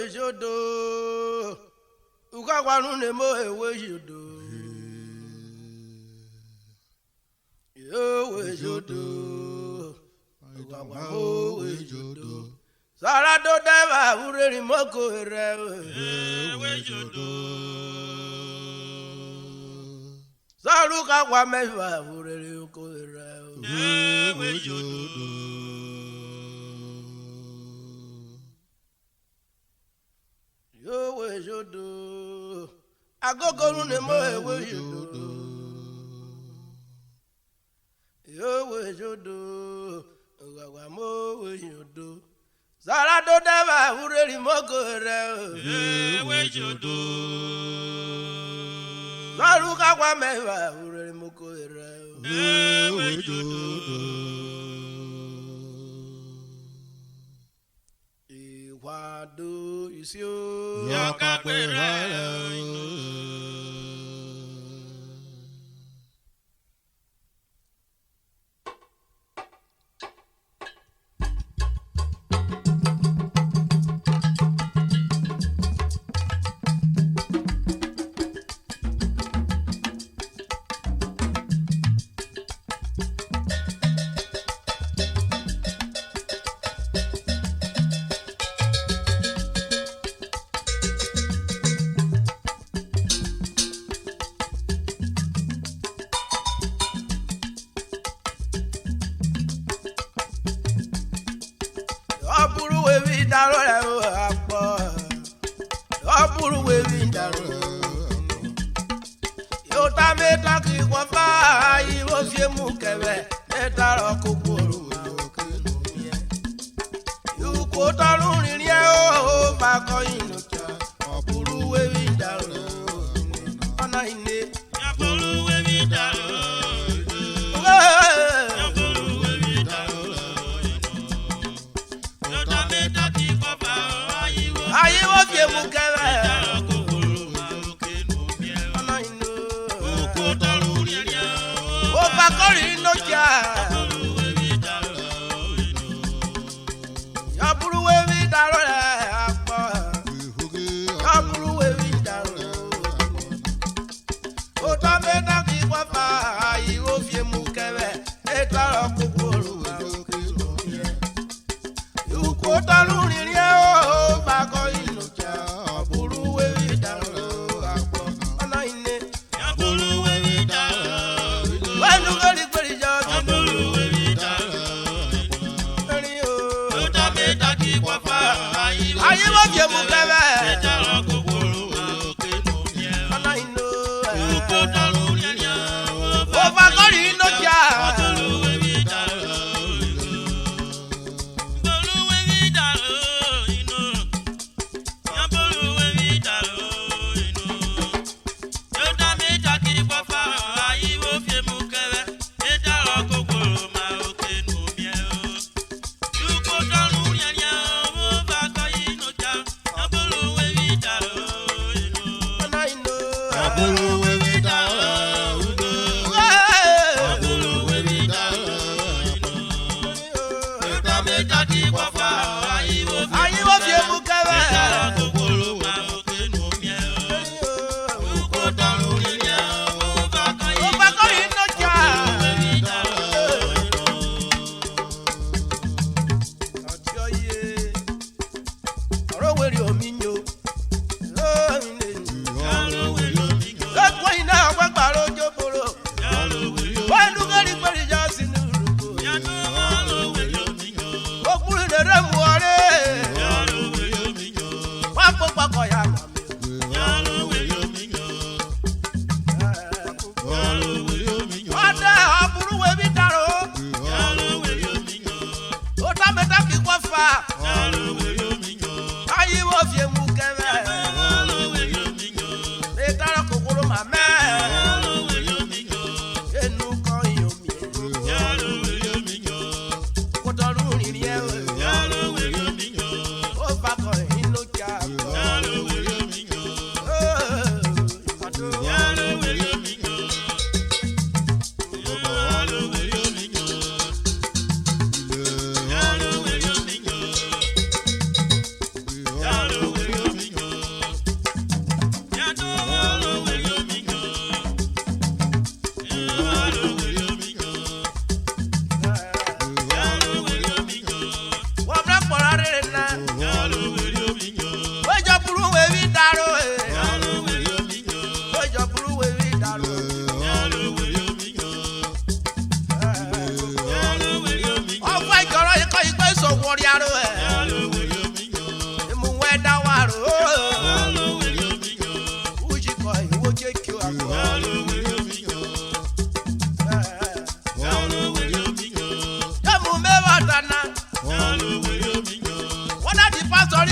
jodo ukakwanu ne mo ewe jodo yo we jodo ukakwanu we jodo sara do deva ureri moko re we jodo saru kakwa mefa ureri ko re we jodo yo we jodo agogo ne mo we jodo yo we jodo agwa mo we jodo sara do deva ureri moko re we jodo saru kakwa mefa ureri moko re we jodo Wado isio yakapera Opuru we daro apo Opuru we daro Yo ta me ta ki kwa fa I wo fie mu kebe e daro kokoro Yo ko ta lu rin ye o ba ko inu cha Opuru we daro Ana ine Opuru we daro Aye wo fie mu kere ana ino ko to lori o ba kori no ja ya buru we mi daro le apo ya buru we mi daro o ta me na ki kwa fa aye wo fie mu kere e daro kokoro you ko to lori o ba ko Aye wo fie mu kebe etaro kokoro oke no mi ana ino ko daru nya o fa kori no ja atolu we bi daru bolu we bi daru ino ya bolu we bi daru ino yo da me ta ki kwa fa aye wo fie mu kebe etaro kokoro ma oke no mi o you ko daru nya o fa Apollo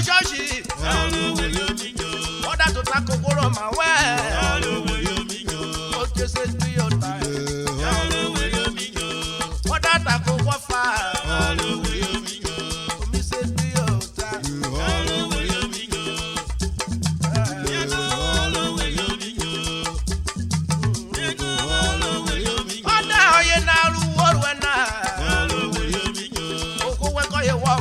church. Order to tackle Goro Mawe. Oh, just say to your time. Order to tackle Wafa. Me say to your time. Order how you now the world when I. Oh, go and call you wow.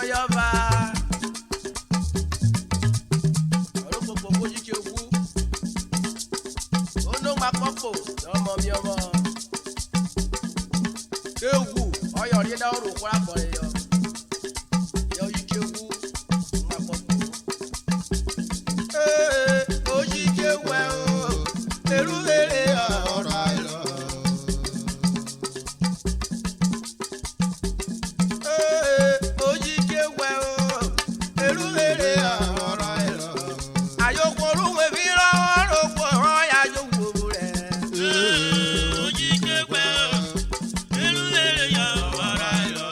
Oyọba. Olókòkò kójú kí o kú. Ó ló máa pọ́pọ̀ lọ́mọ mi ọmọ. Kéwù ọyọ̀ rí náà rò kúrà pọ̀ rẹ̀ yọ. Yọ yí kéwù máa pọ́pọ̀. Ojí kéwù ẹ̀ o, èrú èrè ọ̀rọ̀ àìlọ́. Ojí kéwù ẹ̀ o, èrú èrè ọ̀rọ̀ àìlọ́. Àyòkò orúwé fi rán rògbò rán yájò gbòòrò rẹ̀. Ojí kéwù ẹ̀ o, èrú èrè ọ̀rọ̀ àìlọ́.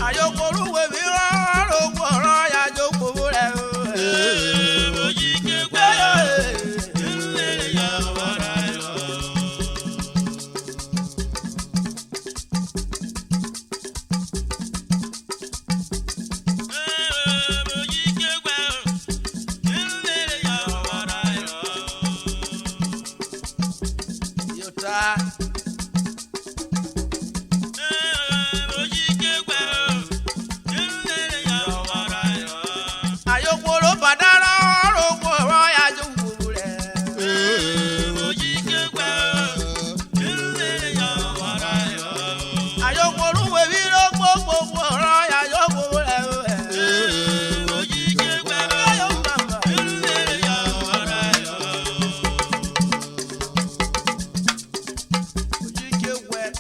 Àyòkò orúwé fi rán rògbò rán yájò gbòòrò rẹ̀. Ojí kéwù ẹ̀ o, èrú èrè ọ̀rọ̀ àìlọ́. Ojí kéwù ẹ̀ o, èrú èrè ọ̀rọ̀ àìlọ́. Yòtá. Ojí kéwù ẹ̀ o, èrú èrè ọ̀rọ̀ àìlọ́. Àyòkò oró bàdá rán rògbò rán yájò gbòòrò rẹ̀. Ojí kéwù ẹ̀ o, èrú èrè ọ̀rọ̀ àìlọ́. Àyòkò orúwé fi rán gbòòrò rán yájò gbòòrò rẹ̀. Ojí kéwù ẹ̀ o, èrú èrè ọ̀rọ̀ àìlọ́. Ojí kéwù ẹ̀.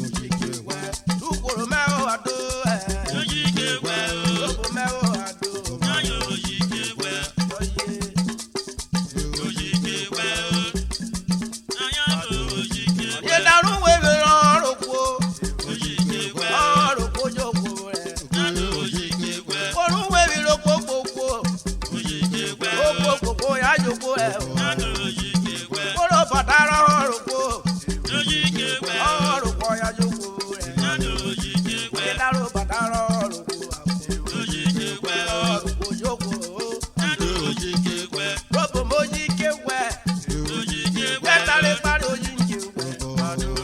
Ojí kéwù ẹ̀. Dúkòrò mẹ́wàá àdó ẹ̀. Ojí kéwù ẹ̀ o, Dúkòrò mẹ́wàá àdó. yáyọ̀ ojí kéwù ẹ̀. Oyè. Ojí kéwù ẹ̀ o, yáyọ̀ ojí kéwù Yé ẹ̀. darú wéwé rán rògbò. Ojí kéwù ẹ̀ o, Rán rògbò jókòó rẹ̀. yáyọ̀ ojí kéwù ẹ̀. Orúwé fi rògbò gbogbo. Ojí kéwù ẹ̀ o, Gbogbo gbogbo yájòkó ẹ̀. yáyọ̀ ojí kéwù ẹ̀. Kóró bàdá rán rògbò. Ojí kéwù ẹ̀ o, Rán rògbò yájòkó rẹ̀. yáyọ̀ ojí kéwù Yé ẹ̀. darú bàdá rán rògbò. Ojí kéwù ẹ̀ o, Rán rògbò jókòó. yáyọ̀ ojí kéwù ẹ̀. Rògbò mojí kéwù ẹ̀. Ojí kéwù ẹ̀ Kẹ́tàlé o, parí ojí kéwù ẹ̀.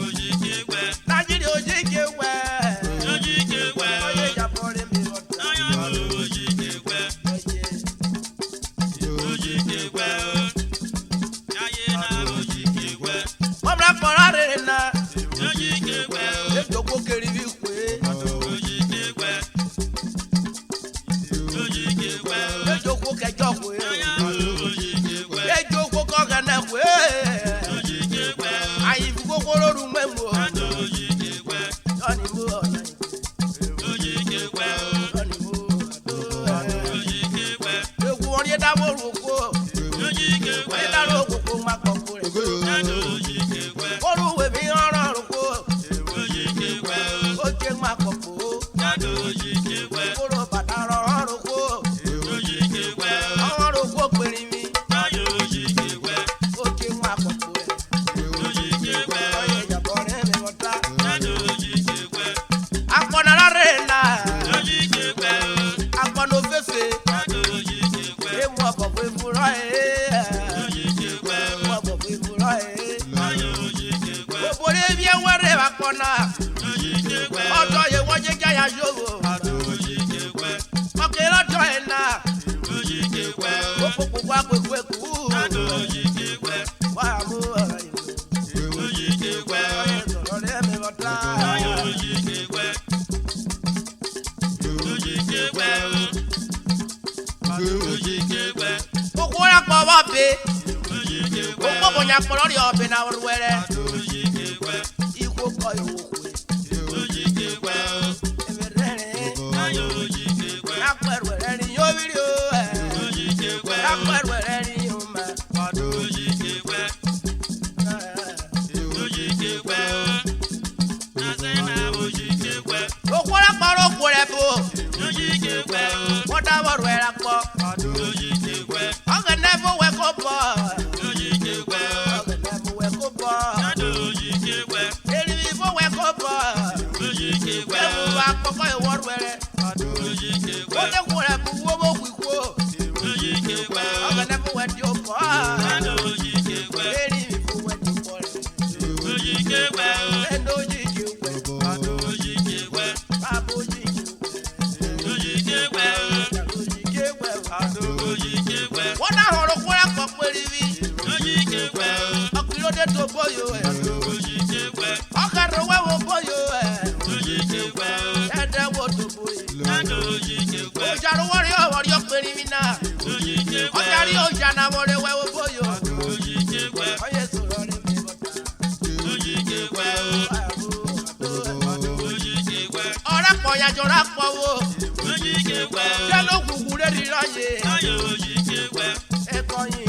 ojí kéwù ẹ̀. Nàìjírí ojí kéwù ẹ̀. Ojí kéwù ẹ̀ o, Oyè ìjàpọ̀ rẹ̀ mi ọ̀tá. yáyọ̀ ojí kéwù ẹ̀. Oyè. Ojí kéwù ẹ̀ o, yáyẹ̀ náà ojí kéwù ẹ̀. Ọmọ kọ̀ọ̀rọ̀ rẹ̀ nà. Ojí kéwù ẹ̀ o, Èjòkó kiri bí pé. ojí kéwù ẹ̀. Ojí kéwù ẹ̀ o, Èjòkó kẹjọ pé. yáyọ̀ ojí kéwù ẹ̀. Èjòkó kọ̀ọ̀kẹ́nẹ̀ pé. Ojí kéwù ẹ̀ o, Àyìnbó kókó lóru mẹ́mu. yáyọ̀ ojí kéwù ẹ̀. Lọ́ni mú ọ̀nà ìgbé. Ojí kéwù ẹ̀ o, Lọ́ni mú ọ̀dọ́ ẹ̀. ojí kéwù ẹ̀. Ewu wọn ní dáwọ́ rògbò. Ojí kéwù Wọ́n ní ẹ̀ o, dáwọ́ òkòkò máa pọ̀ fún rẹ̀. yáyọ̀ ojí kéwù ẹ̀. Olúwe mi rán rògbò. Ojí kéwù ẹ̀ o, Ó jẹ́ máa pọ̀ fún. yáyọ̀ ojí kéwù ẹ̀. Kóró bàtà rán rògbò. Ojí kéwù ẹ̀ o, Àwọn rògbò pèrè mi. yáyọ̀ ojí kéwù ẹ̀. Ó jẹ́ máa pọ̀ fún rẹ̀. Ojí kéwù ẹ̀ o, Oyè ìjàpọ̀ rẹ̀ mi ọ̀tá. yáyọ̀ ojí kéwù ẹ̀. Akpọ̀nà rẹ̀ nà. Ojí kéwù ẹ̀ o, Akpọ̀nà òféfé. yáyọ̀ ojí kéwù ẹ̀. Emu ọ̀bọ̀ fún ìfúrọ̀ ẹ̀. Ojí kéwù ẹ̀ Emu o, ọ̀bọ̀ fún ìfúrọ̀ ẹ̀. yáyọ̀ ojí kéwù ẹ̀. Gbogbo rẹ̀ bí ẹwọ́ rẹ̀ wà kọ́nà. Ojí kéwù ẹ̀ o, Ọ̀dọ̀ yẹ wọ́n jẹ́ jáyà yòwò. ojí kéwù ẹ̀. Ọkẹ́ lọ́dọ̀ ẹ̀ nà. Ojí kéwù ẹ̀ o, Gbogbo agbègbè kú. yáyọ̀ ojí kéwù ẹ̀. Wà á mú ọ̀rọ̀ ìlú. Ojí kéwù ẹ̀ o, Oyè sọ̀rọ̀ rẹ̀ mi ọ̀tá. yáyọ̀ ojí kéwù ẹ̀. Ojí kéwù ẹ̀ o, ojí kéwù ẹ̀. Gbogbo rẹ̀ pọ̀ wọ́ bí. Ojí kéwù ẹ̀ Gbogbo o, bònyà pọ̀ lórí ọ̀bẹ náà wẹ́rẹ́. ojí kéwù ẹ̀. Ikú kọ ìwò kù. Ojí kéwù ẹ̀ o, Èmi rẹ̀ rìn. yáyọ̀ ojí kéwù ẹ̀. Lápẹ̀rù rẹ̀ rìn yóò rí rí o. Ojí kéwù ẹ̀ o, Lápẹ̀rù rẹ̀ rìn yóò mẹ́. ojí kéwù ẹ̀. Ojí kéwù ẹ̀ o, yásẹ̀ náà ojí kéwù ẹ̀. Gbogbo rẹ̀ pọ̀ lóko rẹ̀ bò. Ojí kéwù ẹ̀ o, Wọ́n dáwọ́ rẹ̀ rẹ̀ pọ̀. ojí kéwù ẹ̀. Ọ̀gẹ̀ náà fún wẹ̀ kó bọ̀. Ojí kéwù ẹ̀ o, Ọ̀gẹ̀ náà fún wẹ̀ kó bọ̀. yáyọ̀ ojí kéwù ẹ̀. Èrì fún wẹ̀ kó bọ̀. Ojí kéwù ẹ̀ Ewu o, wa kọ́kọ́ ìwọ́rù rẹ̀. ojí kéwù Ó ẹ̀. dẹ́kun rẹ̀ fún wọ́wọ́ wíwó. Ojí kéwù ẹ̀ o, Ọ̀gẹ̀ náà fún wẹ̀ tí ó bọ̀. yáyọ̀ ojí kéwù ẹ̀. Èrì fún wẹ̀ tí ó bọ̀ rẹ̀. Ojí kéwù ẹ̀ o, Ẹ̀ndó jí jí wẹ̀. ojí kéwù ẹ̀. Bábo jí jí so boyo ọkàrọ̀ wẹ́wọ̀ boyo ẹ̀ẹ́dẹ́ wo tó boyo ọjàrú wọ́rí ọ̀wọ́rí ọ̀pẹ̀rẹ̀ mi náà ọjàrí ọjà náà wọ́rí wẹ́wọ̀ boyo ọyẹ sọ̀rọ̀ rẹ̀ mi bọ̀dá ọ̀rẹ́ pọ̀ yàjọ̀rẹ́ pọ̀ wo jẹ́ ló kúkú rẹ̀ rí ráyè ẹ̀kọ́ yìí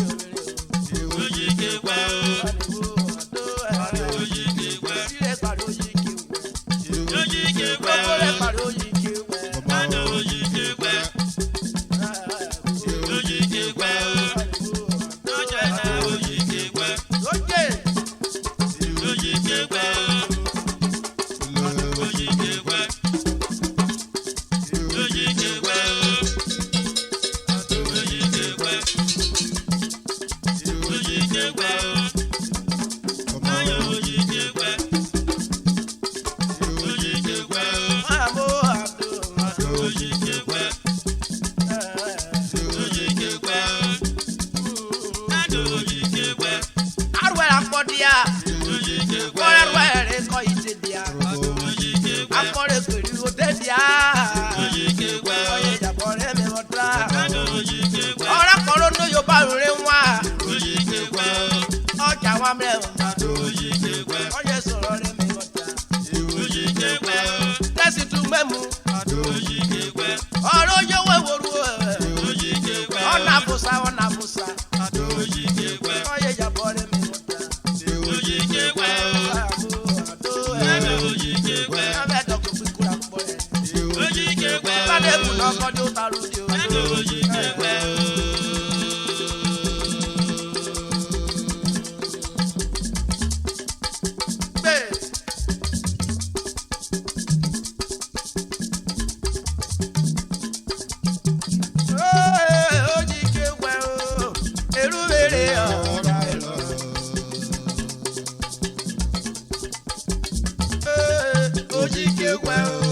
Well